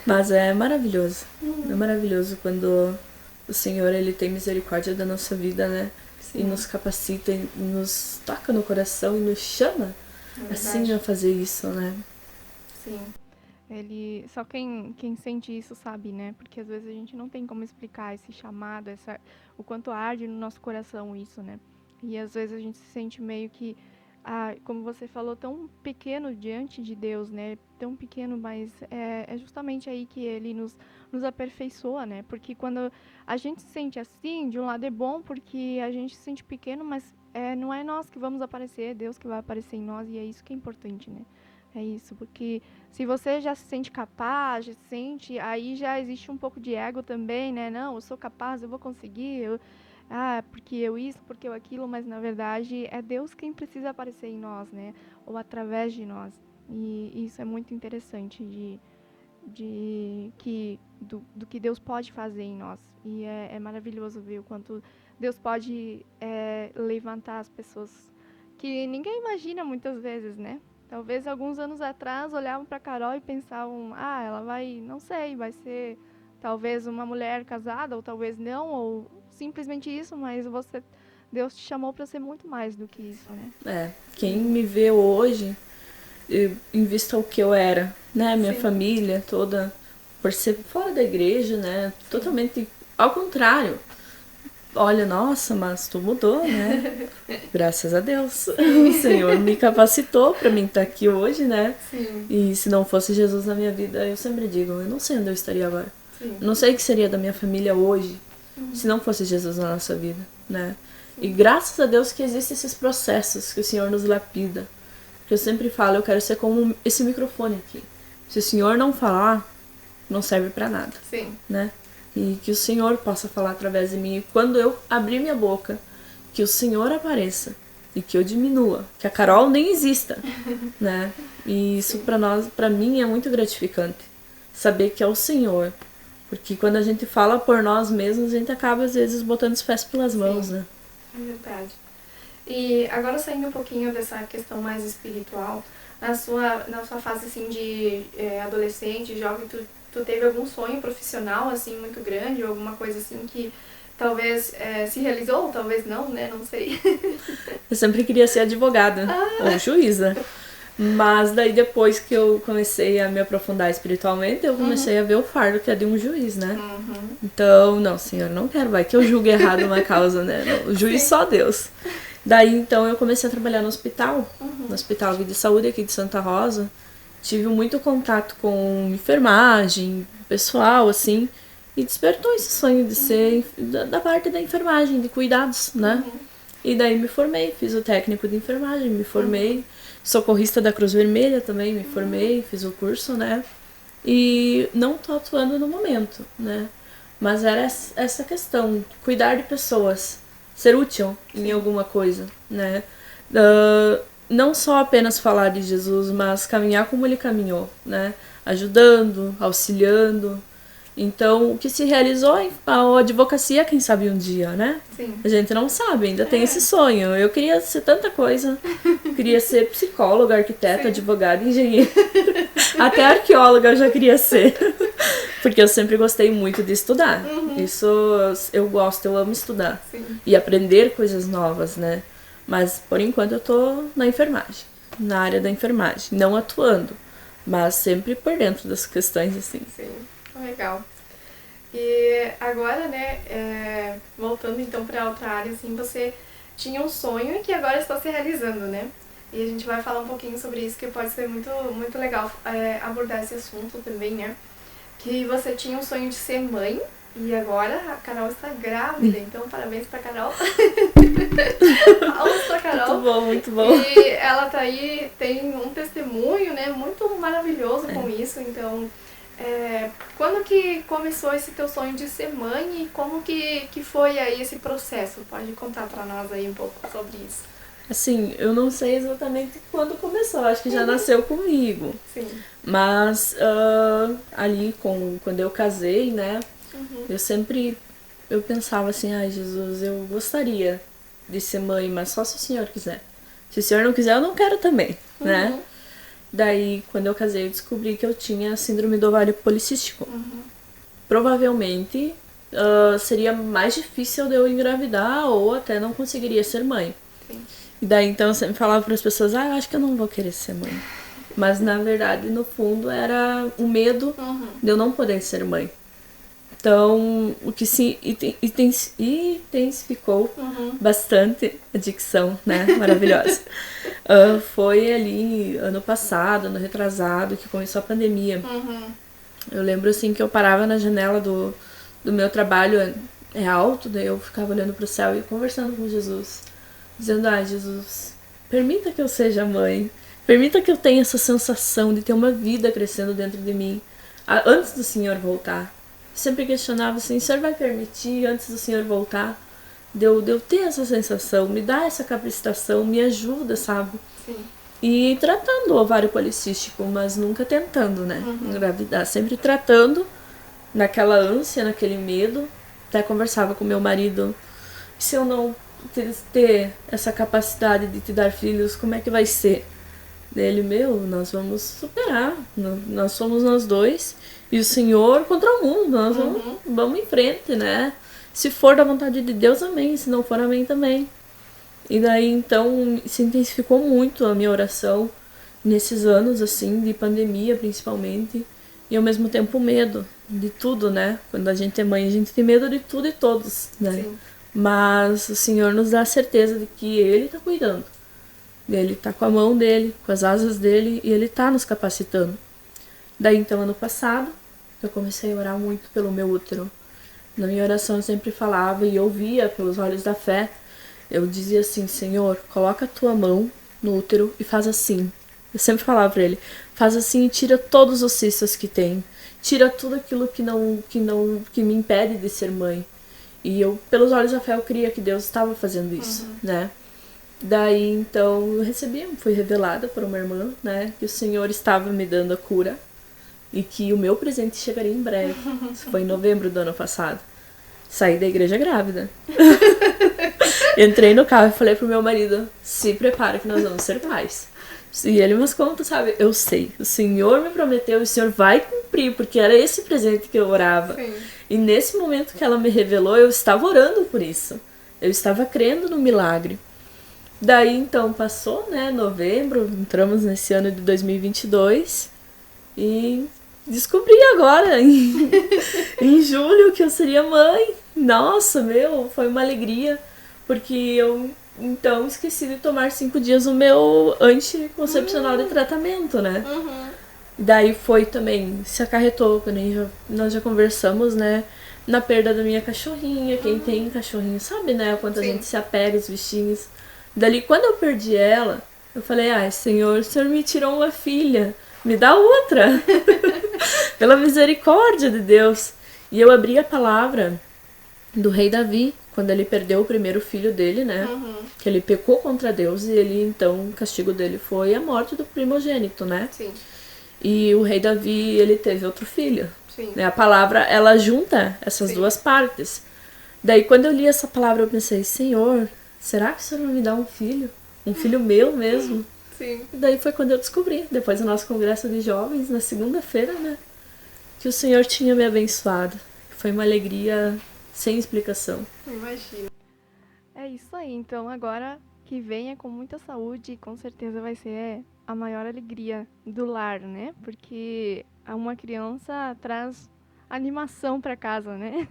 B: Mas é maravilhoso. É maravilhoso quando o Senhor, Ele tem misericórdia da nossa vida, né? Sim. E nos capacita, e nos toca no coração e nos chama assim a fazer isso, né?
C: Sim.
A: Só quem sente isso sabe, né? Porque às vezes a gente não tem como explicar esse chamado, o quanto arde no nosso coração isso, né? E às vezes a gente se sente meio que, como você falou, tão pequeno diante de Deus, né? Tão pequeno, mas é justamente aí que Ele nos aperfeiçoa, né? Porque quando a gente se sente assim, de um lado é bom, porque a gente se sente pequeno, mas não é nós que vamos aparecer, é Deus que vai aparecer em nós, e é isso que é importante, né? É isso, porque se você já se sente capaz, já se sente, aí já existe um pouco de ego também, né? Não, eu sou capaz, eu vou conseguir, porque eu isso, porque eu aquilo, mas na verdade é Deus quem precisa aparecer em nós, né? Ou através de nós. E isso é muito interessante do que Deus pode fazer em nós. E é maravilhoso ver o quanto Deus pode levantar as pessoas que ninguém imagina muitas vezes, né? Talvez alguns anos atrás olhavam para Carol e pensavam, ela vai, não sei, vai ser talvez uma mulher casada, ou talvez não, ou simplesmente isso, mas Deus te chamou para ser muito mais do que isso, né?
B: Quem me vê hoje, em vista ao que eu era, né? Minha
C: Sim.
B: família toda, por ser fora da igreja, né? Totalmente ao contrário. Olha, nossa, mas tu mudou, né? Graças a Deus. O Senhor me capacitou pra mim estar aqui hoje, né?
C: Sim.
B: E se não fosse Jesus na minha vida, eu sempre digo, eu não sei onde eu estaria agora.
C: Sim.
B: Eu não sei o que seria da minha família hoje, se não fosse Jesus na nossa vida, né? E graças a Deus que existem esses processos que o Senhor nos lapida. Porque eu sempre falo, eu quero ser como esse microfone aqui. Se o Senhor não falar, não serve pra nada.
C: Sim.
B: Né? E que o Senhor possa falar através de mim. E quando eu abrir minha boca, que o Senhor apareça e que eu diminua, que a Carol nem exista, né? E isso pra mim é muito gratificante, saber que é o Senhor, porque quando a gente fala por nós mesmos, a gente acaba às vezes botando os pés pelas mãos, né?
C: É verdade. E agora saindo um pouquinho dessa questão mais espiritual, na sua fase assim de adolescente, jovem, tu teve algum sonho profissional assim muito grande, ou alguma coisa assim que talvez se realizou, ou talvez não, né? Não sei.
B: Eu sempre queria ser advogada ou juíza. Mas daí depois que eu comecei a me aprofundar espiritualmente, eu comecei a ver o fardo que é de um juiz, né? Então, não, senhor, não quero, vai que eu julgue errado uma causa, né? Não, o juiz só Deus. Daí então eu comecei a trabalhar no hospital, no Hospital Vida e Saúde aqui de Santa Rosa. Tive muito contato com enfermagem, pessoal, assim, e despertou esse sonho de ser da parte da enfermagem, de cuidados, né? E daí me formei, fiz o técnico de enfermagem, me formei, socorrista da Cruz Vermelha também, me formei, fiz o curso, né? E não tô atuando no momento, né? Mas era essa questão, cuidar de pessoas, ser útil em alguma coisa, né? Não só apenas falar de Jesus, mas caminhar como ele caminhou, né? Ajudando, auxiliando. Então, o que se realizou a advocacia, quem sabe um dia, né?
C: Sim.
B: A gente não sabe, ainda tem esse sonho. Eu queria ser tanta coisa. Eu queria ser psicóloga, arquiteta, advogada, engenheira. Até arqueóloga eu já queria ser. Porque eu sempre gostei muito de estudar. Isso eu gosto, eu amo estudar.
C: Sim.
B: E aprender coisas novas, né? Mas, por enquanto, eu tô na enfermagem. Na área da enfermagem. Não atuando, mas sempre por dentro das questões, assim.
C: Sim. Legal. E agora, né, voltando então para outra área, assim, você tinha um sonho que agora está se realizando, né? E a gente vai falar um pouquinho sobre isso, que pode ser muito, muito legal abordar esse assunto também, né? Que você tinha um sonho de ser mãe E agora a Carol está grávida, então parabéns pra Carol. Palmas pra Carol.
B: Muito bom, muito bom.
C: E ela tá aí, tem um testemunho, né, muito maravilhoso com isso. Então, quando que começou esse teu sonho de ser mãe e como que foi aí esse processo? Pode contar pra nós aí um pouco sobre isso.
B: Assim, eu não sei exatamente quando começou, acho que já nasceu comigo.
C: Sim.
B: Mas ali, quando eu casei, né, eu pensava assim, ai Jesus, eu gostaria de ser mãe, mas só se o Senhor quiser. Se o Senhor não quiser, eu não quero também, né? Daí, quando eu casei, eu descobri que eu tinha síndrome do ovário policístico. Provavelmente seria mais difícil de eu engravidar ou até não conseguiria ser mãe.
C: Sim.
B: E daí, então, eu sempre falava para as pessoas, eu acho que eu não vou querer ser mãe. Mas, na verdade, no fundo, era o medo de eu não poder ser mãe. Então, o que se intensificou bastante a dicção, né? Maravilhosa. Foi ali, ano passado, ano retrasado, que começou a pandemia. Eu lembro, assim, que eu parava na janela do meu trabalho, é alto, daí eu ficava olhando pro céu e conversando com Jesus. Dizendo, Jesus, permita que eu seja mãe. Permita que eu tenha essa sensação de ter uma vida crescendo dentro de mim. Antes do Senhor voltar. Sempre questionava assim, o Senhor vai permitir antes do Senhor voltar? De eu ter essa sensação, me dá essa capacitação, me ajuda, sabe?
C: Sim.
B: E tratando o ovário policístico, mas nunca tentando, né? Engravidar. Sempre tratando, naquela ânsia, naquele medo. Até conversava com meu marido, se eu não ter essa capacidade de te dar filhos, como é que vai ser? Dele, nós vamos superar, nós somos nós dois e o Senhor contra o mundo, nós vamos em frente, né? Se for da vontade de Deus, amém, se não for, amém também. E daí, então, se intensificou muito a minha oração nesses anos, assim, de pandemia, principalmente, e ao mesmo tempo medo de tudo, né? Quando a gente é mãe, a gente tem medo de tudo e todos, né?
C: Sim.
B: Mas o Senhor nos dá a certeza de que Ele está cuidando. Ele está com a mão dele, com as asas dele, e Ele está nos capacitando. Daí, então, ano passado, eu comecei a orar muito pelo meu útero. Na minha oração eu sempre falava e ouvia pelos olhos da fé. Eu dizia assim, Senhor, coloca a tua mão no útero e faz assim. Eu sempre falava para Ele, faz assim e tira todos os cistos que tem. Tira tudo aquilo que me impede de ser mãe. E eu, pelos olhos da fé, eu cria que Deus estava fazendo isso, né? Daí, então, eu fui revelada por uma irmã, né? Que o Senhor estava me dando a cura e que o meu presente chegaria em breve. Isso foi em novembro do ano passado. Saí da igreja grávida. Entrei no carro e falei pro meu marido, se prepara que nós vamos ser pais. E ele, mas como tu sabe? Eu sei, o Senhor me prometeu e o Senhor vai cumprir, porque era esse presente que eu orava.
C: Sim.
B: E nesse momento que ela me revelou, eu estava orando por isso. Eu estava crendo no milagre. Daí, então, passou, né, novembro, entramos nesse ano de 2022 e descobri agora, em julho, que eu seria mãe. Nossa, foi uma alegria, porque eu, então, esqueci de tomar 5 dias o meu anticoncepcional de tratamento, né? Daí foi também, se acarretou, nós já conversamos, né, na perda da minha cachorrinha. Quem tem cachorrinho sabe, né, o quanto a gente se apega aos bichinhos. Dali, quando eu perdi ela, eu falei, Senhor, o Senhor me tirou uma filha, me dá outra. Pela misericórdia de Deus. E eu abri a palavra do rei Davi, quando ele perdeu o primeiro filho dele, né? Que ele pecou contra Deus e ele, então, o castigo dele foi a morte do primogênito, né?
C: Sim.
B: E o rei Davi, ele teve outro filho.
C: Sim.
B: Né? A palavra, ela junta essas duas partes. Daí, quando eu li essa palavra, eu pensei, Senhor, será que o Senhor não me dá um filho? Um filho meu mesmo?
C: Sim.
B: E daí foi quando eu descobri, depois do nosso congresso de jovens, na segunda-feira, né? Que o Senhor tinha me abençoado. Foi uma alegria sem explicação.
C: Imagina.
A: É isso aí, então agora que venha com muita saúde e com certeza vai ser a maior alegria do lar, né? Porque uma criança traz animação para casa, né?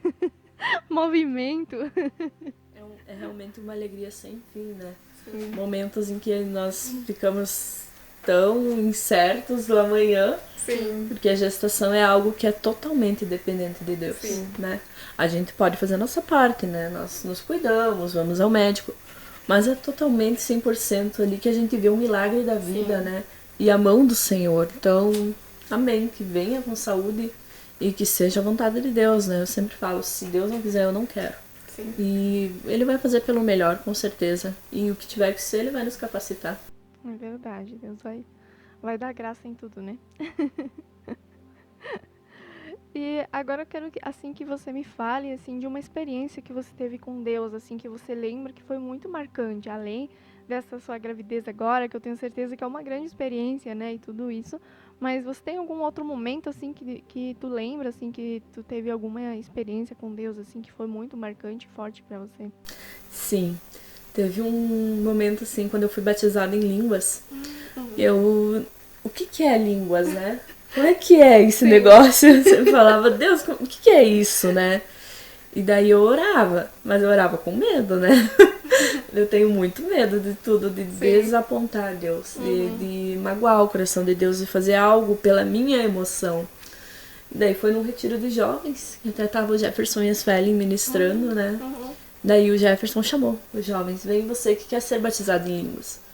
A: Movimento.
B: É realmente uma alegria sem fim, né?
C: Sim.
B: Momentos em que nós ficamos tão incertos do amanhã.
C: Sim.
B: Porque a gestação é algo que é totalmente dependente de Deus,
C: Sim.
B: né? A gente pode fazer a nossa parte, né? Nós nos cuidamos, vamos ao médico. Mas é totalmente 100% ali que a gente vê o milagre da vida, né? E a mão do Senhor. Então, amém. Que venha com saúde e que seja a vontade de Deus, né? Eu sempre falo, se Deus não quiser, eu não quero.
C: Sim.
B: E Ele vai fazer pelo melhor, com certeza. E o que tiver que ser, Ele vai nos capacitar.
A: É verdade, Deus vai dar graça em tudo, né? E agora eu quero assim que você me fale assim de uma experiência que você teve com Deus, assim que você lembra que foi muito marcante, além dessa sua gravidez agora, que eu tenho certeza que é uma grande experiência, né, e tudo isso. Mas você tem algum outro momento assim que tu lembra assim que tu teve alguma experiência com Deus assim que foi muito marcante, e forte pra você?
B: Sim. Teve um momento assim, quando eu fui batizada em línguas, o que é línguas, né? Como é que é esse negócio? Você falava, Deus, o que é isso, né? E daí eu orava, mas eu orava com medo, né? Eu tenho muito medo de tudo, de desapontar Deus, de magoar o coração de Deus e fazer algo pela minha emoção. E daí foi num retiro de jovens, que até tava o Jefferson e a Suelen ministrando, né? Daí o Jefferson chamou os jovens, vem você que quer ser batizado em línguas.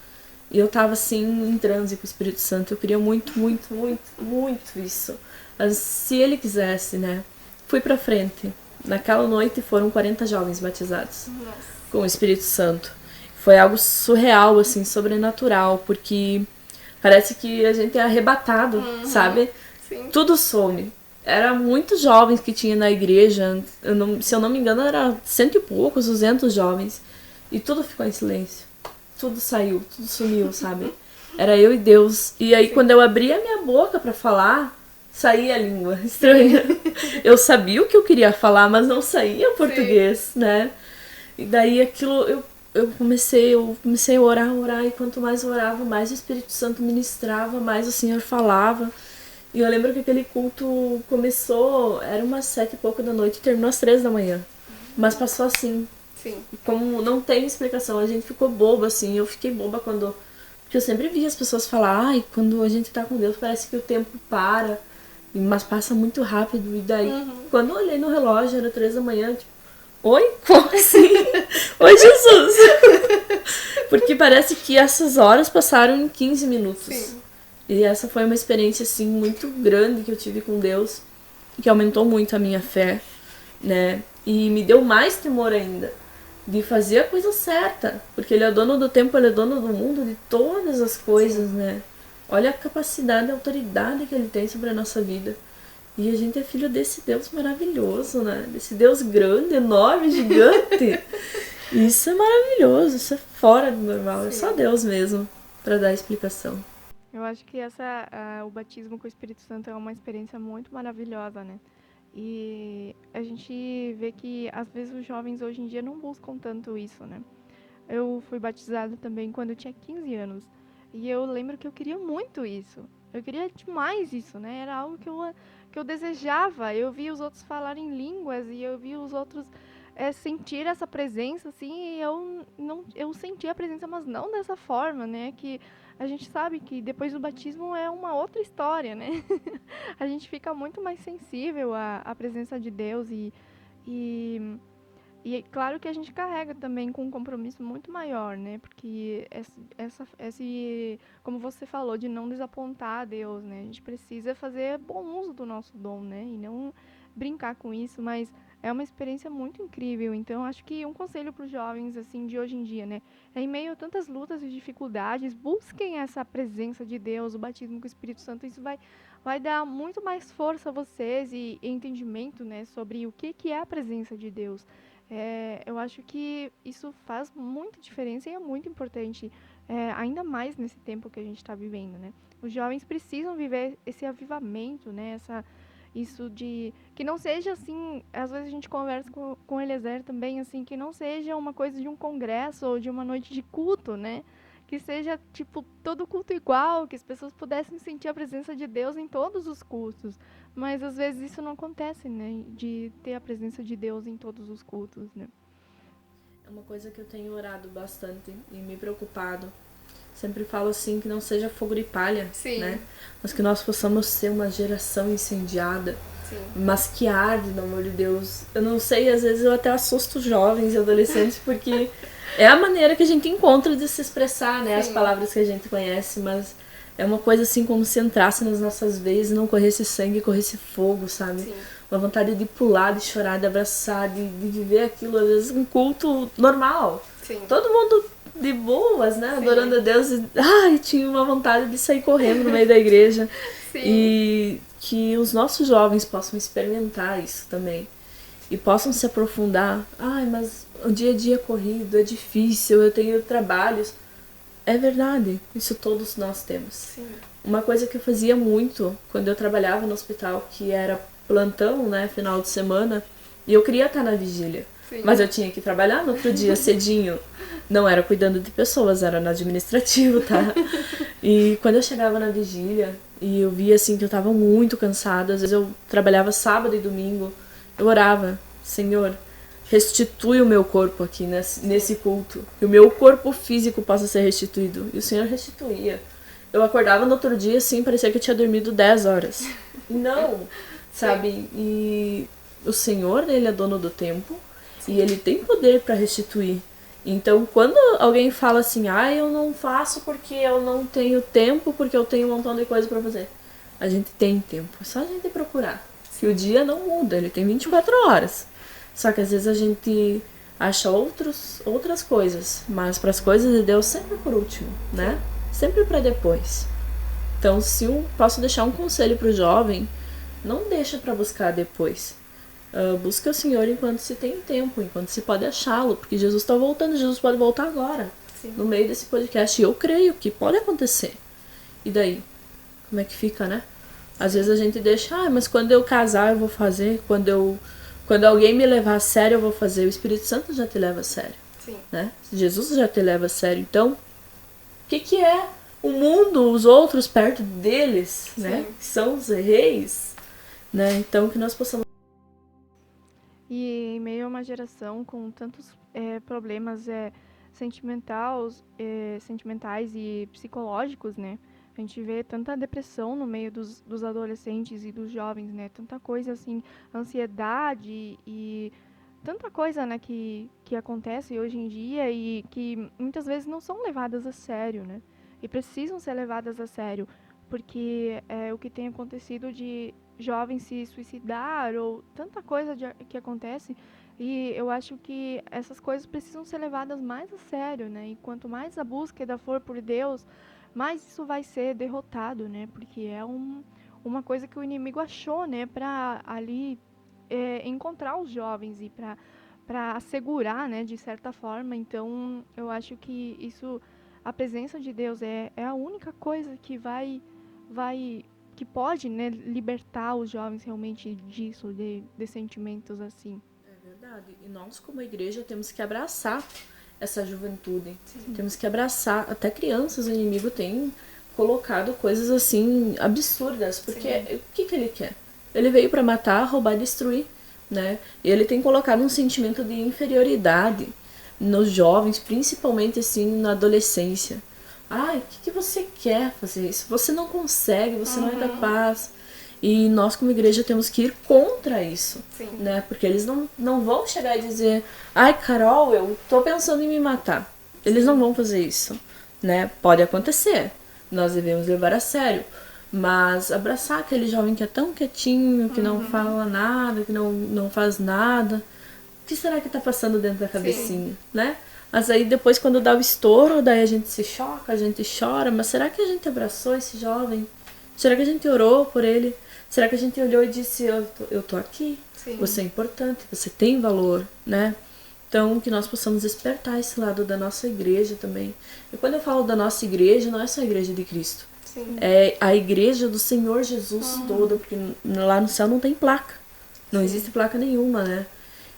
B: E eu tava assim, em transe com o Espírito Santo. Eu queria muito, muito, muito, muito isso. Mas se ele quisesse, né? Fui pra frente. Naquela noite foram 40 jovens batizados.
C: Nossa.
B: Com o Espírito Santo. Foi algo surreal, assim, sobrenatural. Porque parece que a gente é arrebatado, sabe?
C: Sim.
B: Tudo some. Era muitos jovens que tinha na igreja. Se eu não me engano, era 100 e poucos, 200 jovens. E tudo ficou em silêncio. Tudo saiu, tudo sumiu, sabe? Era eu e Deus. E aí, quando eu abria a minha boca pra falar, saía a língua estranha. Eu sabia o que eu queria falar, mas não saía o português, né? E daí aquilo, eu comecei a orar, e quanto mais eu orava, mais o Espírito Santo ministrava, mais o Senhor falava. E eu lembro que aquele culto começou, era umas 7 e pouco da noite e terminou às 3 da manhã. Mas passou assim.
C: Sim.
B: Como não tem explicação, a gente ficou boba, assim. Eu fiquei boba quando... Porque eu sempre vi as pessoas falar, ai, quando a gente tá com Deus parece que o tempo para, mas passa muito rápido. E daí, quando eu olhei no relógio, era 3 da manhã, tipo, oi? Como assim? Oi, Jesus! Porque parece que essas horas passaram em 15 minutos.
C: Sim.
B: E essa foi uma experiência, assim, muito grande que eu tive com Deus, que aumentou muito a minha fé, né? E me deu mais temor ainda de fazer a coisa certa, porque Ele é dono do tempo, Ele é dono do mundo, de todas as coisas, né? Olha a capacidade, a autoridade que Ele tem sobre a nossa vida. E a gente é filho desse Deus maravilhoso, né? Desse Deus grande, enorme, gigante. Isso é maravilhoso, isso é fora do normal. É só Deus mesmo para dar explicação.
A: Eu acho que o batismo com o Espírito Santo é uma experiência muito maravilhosa, né? E a gente vê que às vezes os jovens hoje em dia não buscam tanto isso, né? Eu fui batizada também quando eu tinha 15 anos. E eu lembro que eu queria muito isso. Eu queria demais isso, né? Era algo que eu desejava. Eu via os outros falarem línguas e eu via os outros sentir essa presença, assim, e eu sentia a presença, mas não dessa forma, né? Que a gente sabe que depois do batismo é uma outra história, né? A gente fica muito mais sensível à presença de Deus e e é claro que a gente carrega também com um compromisso muito maior, né? Porque como você falou, de não desapontar a Deus, né? A gente precisa fazer bom uso do nosso dom, né? E não brincar com isso, mas é uma experiência muito incrível. Então, acho que um conselho para os jovens, assim, de hoje em dia, né? É em meio a tantas lutas e dificuldades, busquem essa presença de Deus, o batismo com o Espírito Santo. Isso vai dar muito mais força a vocês e entendimento, né? Sobre o que é a presença de Deus. Eu acho que isso faz muita diferença e é muito importante, ainda mais nesse tempo que a gente está vivendo, né? Os jovens precisam viver esse avivamento, né? Isso de... Que não seja assim... Às vezes a gente conversa com o Eliezer também, assim, que não seja uma coisa de um congresso ou de uma noite de culto, né? Que seja, tipo, todo culto igual, que as pessoas pudessem sentir a presença de Deus em todos os cultos. Mas às vezes isso não acontece, né? De ter a presença de Deus em todos os cultos, né?
B: É uma coisa que eu tenho orado bastante e me preocupado. Sempre falo assim, que não seja fogo de palha,
C: Sim.
B: né? Mas que nós possamos ser uma geração incendiada,
C: Sim.
B: mas que arde, no amor de Deus. Eu não sei, às vezes eu até assusto jovens e adolescentes, porque é a maneira que a gente encontra de se expressar, né? As palavras que a gente conhece, mas é uma coisa assim como se entrasse nas nossas veias e não corresse sangue, corresse fogo, sabe?
C: Sim.
B: Uma vontade de pular, de chorar, de abraçar, de viver aquilo, às vezes um culto normal.
C: Sim.
B: Todo mundo de boas, né? Adorando a Deus. E tinha uma vontade de sair correndo no meio da igreja.
C: Sim.
B: E que os nossos jovens possam experimentar isso também. E possam se aprofundar. Mas o dia a dia é corrido, é difícil, eu tenho trabalhos. É verdade, isso todos nós temos.
C: Sim.
B: Uma coisa que eu fazia muito quando eu trabalhava no hospital, que era plantão, né, final de semana, e eu queria estar na vigília.
C: Sim.
B: Mas eu tinha que trabalhar no outro dia cedinho. Não era cuidando de pessoas, era no administrativo, tá? E quando eu chegava na vigília e eu via assim que eu tava muito cansada, às vezes eu trabalhava sábado e domingo, eu orava, Senhor, restitui o meu corpo aqui nesse culto, que o meu corpo físico possa ser restituído. E o Senhor restituía. Eu acordava no outro dia assim, parecia que eu tinha dormido 10 horas. Não, sabe? E o Senhor, ele é dono do tempo. E ele tem poder para restituir. Então, quando alguém fala assim, eu não faço porque eu não tenho tempo, porque eu tenho um montão de coisa para fazer. A gente tem tempo, é só a gente procurar. Que o dia não muda, ele tem 24 horas. Só que às vezes a gente acha outras coisas, mas para as coisas de Deus sempre por último, né? Sempre para depois. Então, se eu posso deixar um conselho para o jovem, não deixa para buscar depois. Busca o Senhor enquanto se tem tempo, enquanto se pode achá-lo, porque Jesus está voltando, Jesus pode voltar agora.
C: Sim.
B: No meio desse podcast, e eu creio que pode acontecer. E daí? Como é que fica, né? Às vezes a gente deixa, mas quando eu casar eu vou fazer, quando alguém me levar a sério eu vou fazer. O Espírito Santo já te leva a sério.
C: Sim.
B: Né? Jesus já te leva a sério. Então, o que é o mundo, os outros perto deles, né? Que são os reis, né? Então, que nós possamos.
A: E em meio a uma geração com tantos problemas sentimentais e psicológicos, né? A gente vê tanta depressão no meio dos adolescentes e dos jovens, né? Tanta coisa assim, ansiedade e tanta coisa, né, que acontece hoje em dia e que muitas vezes não são levadas a sério, né? E precisam ser levadas a sério, porque o que tem acontecido de jovens se suicidar ou tanta coisa que acontece, e eu acho que essas coisas precisam ser levadas mais a sério, né? E quanto mais a búsqueda for por Deus, mais isso vai ser derrotado, né? Porque é uma coisa que o inimigo achou, né? Para ali encontrar os jovens e para assegurar, né? De certa forma. Então, eu acho que isso, a presença de Deus é a única coisa que que pode, né, libertar os jovens realmente disso, de sentimentos assim.
B: É verdade. E nós, como igreja, temos que abraçar essa juventude.
C: Sim.
B: Temos que abraçar. Até crianças, o inimigo tem colocado coisas assim absurdas. Porque o que ele quer? Ele veio para matar, roubar, destruir, né? E ele tem colocado um sentimento de inferioridade nos jovens, principalmente assim na adolescência. O que você quer fazer isso? Você não consegue, você não é capaz. E nós como igreja temos que ir contra isso.
C: Sim.
B: Né? Porque eles não vão chegar e dizer, Carol, eu tô pensando em me matar. Eles não vão fazer isso, né? Pode acontecer. Nós devemos levar a sério. Mas abraçar aquele jovem que é tão quietinho, que não fala nada, que não faz nada. O que será que tá passando dentro da cabecinha, né? Mas aí depois quando dá o estouro, daí a gente se choca, a gente chora. Mas será que a gente abraçou esse jovem? Será que a gente orou por ele? Será que a gente olhou e disse, eu tô aqui,
C: Sim.
B: Você é importante, você tem valor, né? Então, que nós possamos despertar esse lado da nossa igreja também. E quando eu falo da nossa igreja, não é só a igreja de Cristo.
C: Sim.
B: É a igreja do Senhor Jesus toda, porque lá no céu não tem placa. Não existe placa nenhuma, né?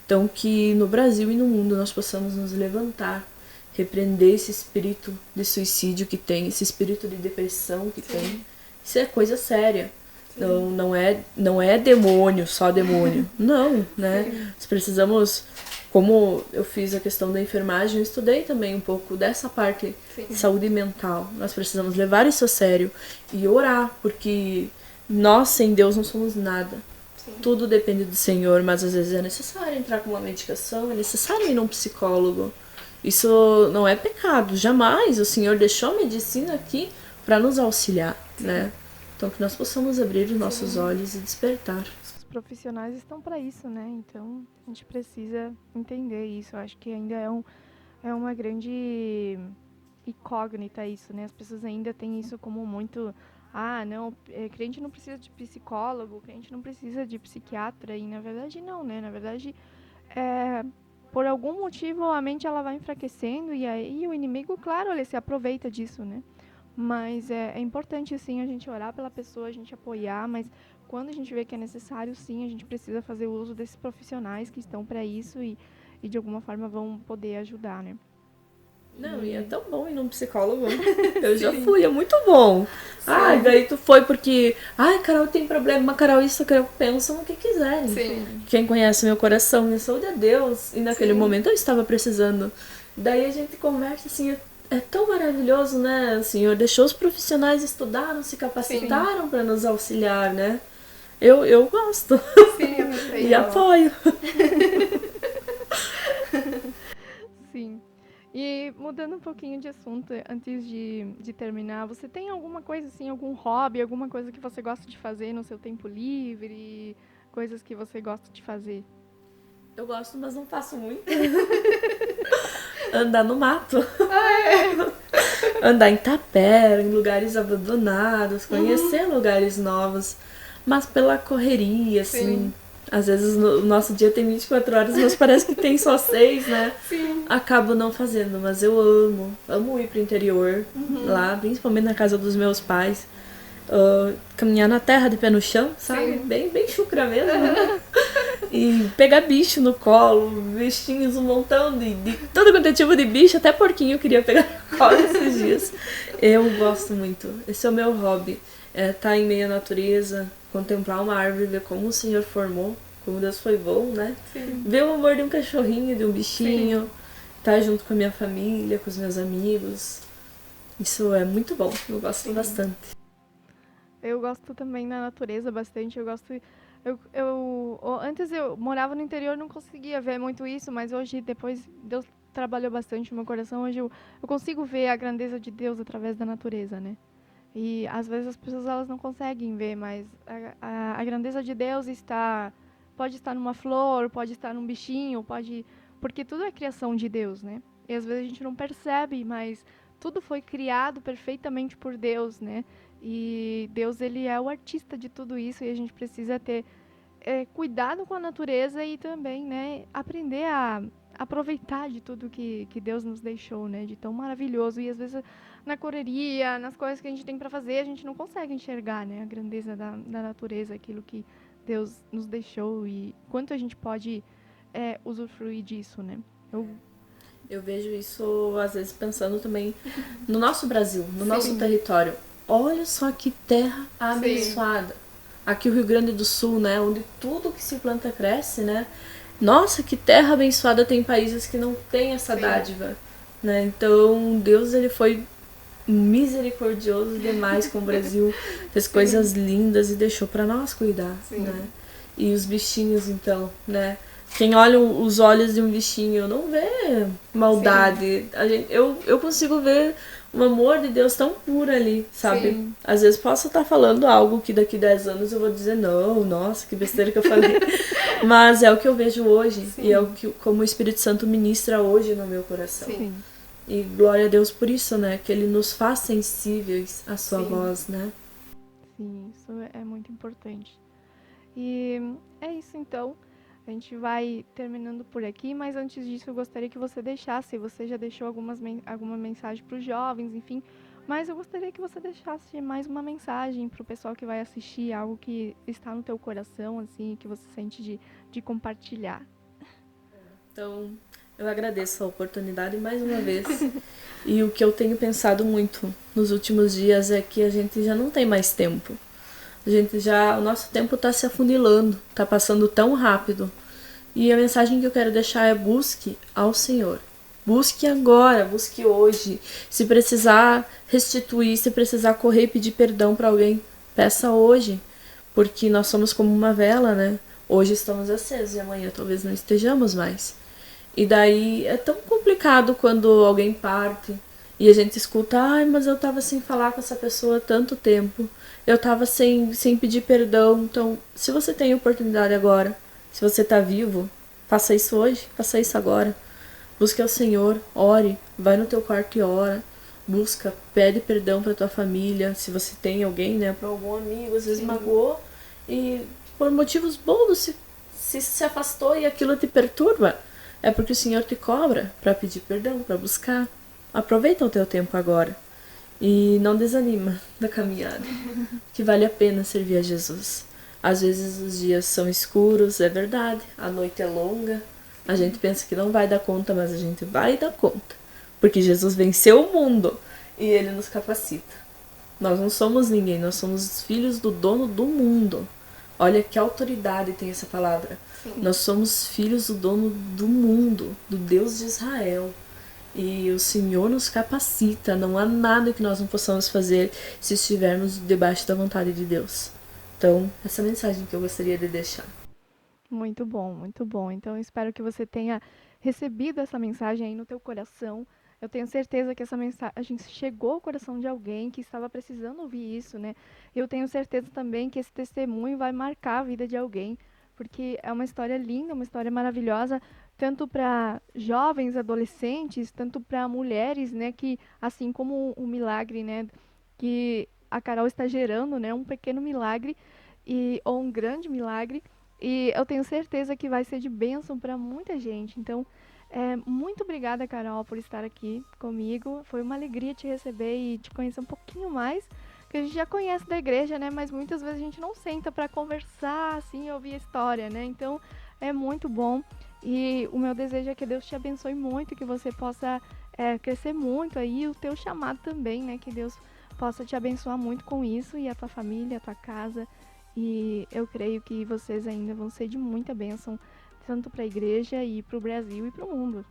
B: Então, que no Brasil e no mundo nós possamos nos levantar, repreender esse espírito de suicídio que tem, esse espírito de depressão que tem. Isso é coisa séria. Não é demônio, só demônio. Não, né? Nós precisamos como eu fiz a questão da enfermagem, eu estudei também um pouco dessa parte de saúde mental. Nós precisamos levar isso a sério e orar, porque nós sem Deus não somos nada. Sim. Tudo depende do Senhor, mas às vezes é necessário entrar com uma medicação, é necessário ir num psicólogo. Isso não é pecado, jamais. O Senhor deixou a medicina aqui para nos auxiliar, né? Então que nós possamos abrir os nossos olhos e despertar.
A: Os profissionais estão para isso, né? Então a gente precisa entender isso. Eu acho que ainda é uma grande incógnita isso, né? As pessoas ainda têm isso como muito... não, crente não precisa de psicólogo, crente não precisa de psiquiatra. E na verdade não, né? Na verdade, por algum motivo a mente ela vai enfraquecendo e aí o inimigo, claro, ele se aproveita disso, né? Mas é importante, sim, a gente orar pela pessoa, a gente apoiar, mas quando a gente vê que é necessário, sim, a gente precisa fazer uso desses profissionais que estão para isso e de alguma forma vão poder ajudar, né?
B: Não, e é tão bom ir num psicólogo. Eu já fui, é muito bom. Sim. Daí tu foi porque... Carol tem problema, Carol isso, Carol pensa no que quiser. Sim. Quem conhece meu coração, minha saúde é Deus. E naquele momento eu estava precisando. Daí a gente conversa assim... É tão maravilhoso, né? O Senhor deixou os profissionais estudaram, se capacitaram para nos auxiliar, né? Eu gosto.
C: Sim, eu sei.
B: E apoio.
A: Sim. E mudando um pouquinho de assunto, antes de terminar, você tem alguma coisa assim, algum hobby, alguma coisa que você gosta de fazer no seu tempo livre? Coisas que você gosta de fazer?
B: Eu gosto, mas não faço muito. Andar no mato. Andar em tapera, em lugares abandonados, conhecer lugares novos. Mas pela correria, assim. Sim. Às vezes o nosso dia tem 24 horas, mas parece que tem só 6, né? Sim. Acabo não fazendo, mas eu amo ir pro interior, lá, principalmente na casa dos meus pais. Caminhar na terra de pé no chão, sabe? Bem chucra mesmo. E pegar bicho no colo, bichinhos, um montão de todo quanto é tipo de bicho, até porquinho eu queria pegar no colo esses dias. Eu gosto muito, esse é o meu hobby. Tá em meio à natureza, contemplar uma árvore, ver como o Senhor formou, como Deus foi bom, né? Sim. Ver o amor de um cachorrinho, de um bichinho, tá junto com a minha família, com os meus amigos. Isso é muito bom, eu gosto bastante.
A: Eu gosto também da natureza bastante, eu gosto... Antes eu morava no interior, não conseguia ver muito isso, mas hoje, depois, Deus trabalhou bastante no meu coração, hoje eu consigo ver a grandeza de Deus através da natureza, né? E às vezes as pessoas elas não conseguem ver, mas a grandeza de Deus pode estar numa flor, pode estar num bichinho, porque tudo é criação de Deus, né? E às vezes a gente não percebe, mas tudo foi criado perfeitamente por Deus, né? E Deus, ele é o artista de tudo isso e a gente precisa ter cuidado com a natureza e também, né, aprender a aproveitar de tudo que Deus nos deixou, né, de tão maravilhoso. E às vezes na correria, nas coisas que a gente tem para fazer, a gente não consegue enxergar, né, a grandeza da natureza, aquilo que Deus nos deixou e quanto a gente pode usufruir disso, né.
B: Eu vejo isso, às vezes, pensando também no nosso Brasil, no nosso território. Olha só que terra abençoada. Sim. Aqui o Rio Grande do Sul, né? Onde tudo que se planta cresce, né? Nossa, que terra abençoada. Tem países que não têm essa dádiva, né? Então, Deus, ele foi misericordioso demais com o Brasil. Fez coisas lindas e deixou para nós cuidar, né? E os bichinhos, então, né? Quem olha os olhos de um bichinho não vê maldade. Eu consigo ver o amor de Deus tão puro ali, sabe? Sim. Às vezes posso estar falando algo que daqui 10 anos eu vou dizer, não, nossa, que besteira que eu falei. Mas é o que eu vejo hoje. Sim. E é como o Espírito Santo ministra hoje no meu coração. Sim. E glória a Deus por isso, né? Que Ele nos faz sensíveis à sua voz, né?
A: Sim, isso é muito importante. E é isso, então. A gente vai terminando por aqui, mas antes disso eu gostaria que você deixasse, você já deixou alguma mensagem para os jovens, enfim, mas eu gostaria que você deixasse mais uma mensagem para o pessoal que vai assistir, algo que está no teu coração, assim, que você sente de compartilhar.
B: Então, eu agradeço a oportunidade mais uma vez. E o que eu tenho pensado muito nos últimos dias é que a gente já não tem mais tempo. O nosso tempo está se afunilando, está passando tão rápido E a mensagem que eu quero deixar é: busque ao Senhor. Busque agora, busque hoje. Se precisar restituir, se precisar correr e pedir perdão para alguém, peça hoje. Porque nós somos como uma vela, né? Hoje estamos acesos e amanhã talvez não estejamos mais. E daí é tão complicado quando alguém parte e a gente escuta: ai, mas eu tava sem falar com essa pessoa há tanto tempo. Eu tava sem pedir perdão. Então, se você tem a oportunidade agora, se você tá vivo, faça isso hoje, faça isso agora. Busque ao Senhor, ore, vai no teu quarto e ora. Busca, pede perdão pra tua família, se você tem alguém, né, pra algum amigo, às vezes magoou e por motivos bobos se afastou e aquilo te perturba. É porque o Senhor te cobra pra pedir perdão, pra buscar. Aproveita o teu tempo agora e não desanima da caminhada, que vale a pena servir a Jesus. Às vezes os dias são escuros, é verdade, a noite é longa, a gente pensa que não vai dar conta, mas a gente vai dar conta, porque Jesus venceu o mundo e Ele nos capacita. Nós não somos ninguém, nós somos os filhos do dono do mundo. Olha que autoridade tem essa palavra.
C: Sim.
B: Nós somos filhos do dono do mundo, do Deus de Israel. E o Senhor nos capacita, não há nada que nós não possamos fazer se estivermos debaixo da vontade de Deus. Então, essa é a mensagem que eu gostaria de deixar.
A: Muito bom, muito bom. Então, eu espero que você tenha recebido essa mensagem aí no teu coração. Eu tenho certeza que essa mensagem chegou ao coração de alguém que estava precisando ouvir isso, né? Eu tenho certeza também que esse testemunho vai marcar a vida de alguém, porque é uma história linda, uma história maravilhosa, tanto para jovens, adolescentes, tanto para mulheres, né? Que assim como o milagre, né? Que a Carol está gerando, né? Um pequeno milagre ou um grande milagre. E eu tenho certeza que vai ser de bênção para muita gente. Então, muito obrigada, Carol, por estar aqui comigo. Foi uma alegria te receber e te conhecer um pouquinho mais. Que a gente já conhece da igreja, né? Mas muitas vezes a gente não senta para conversar, assim, ouvir a história, né? Então, é muito bom. E o meu desejo é que Deus te abençoe muito, que você possa crescer muito aí, o teu chamado também, né? Que Deus possa te abençoar muito com isso e a tua família, a tua casa. E eu creio que vocês ainda vão ser de muita bênção, tanto para a igreja e para o Brasil e para o mundo.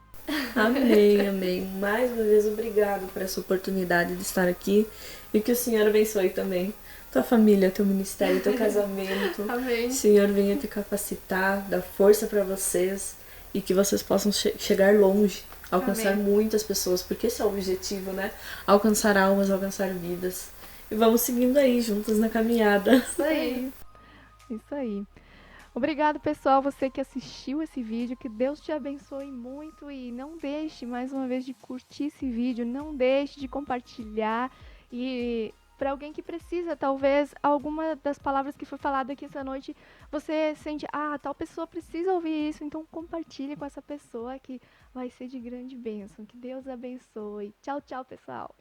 B: Amém, amém. Mais uma vez, obrigado por essa oportunidade de estar aqui e que o Senhor abençoe também tua família, teu ministério, teu casamento.
C: Amém.
B: O Senhor venha te capacitar, dar força para vocês e que vocês possam chegar longe, alcançar muitas pessoas, porque esse é o objetivo, né? Alcançar almas, alcançar vidas. E vamos seguindo aí, juntos na caminhada.
C: Isso aí.
A: Isso aí. Obrigado, pessoal, você que assistiu esse vídeo, que Deus te abençoe muito e não deixe, mais uma vez, de curtir esse vídeo, não deixe de compartilhar e para alguém que precisa, talvez, alguma das palavras que foi falada aqui essa noite, você sente, tal pessoa precisa ouvir isso, então compartilhe com essa pessoa que vai ser de grande bênção. Que Deus abençoe. Tchau, tchau, pessoal.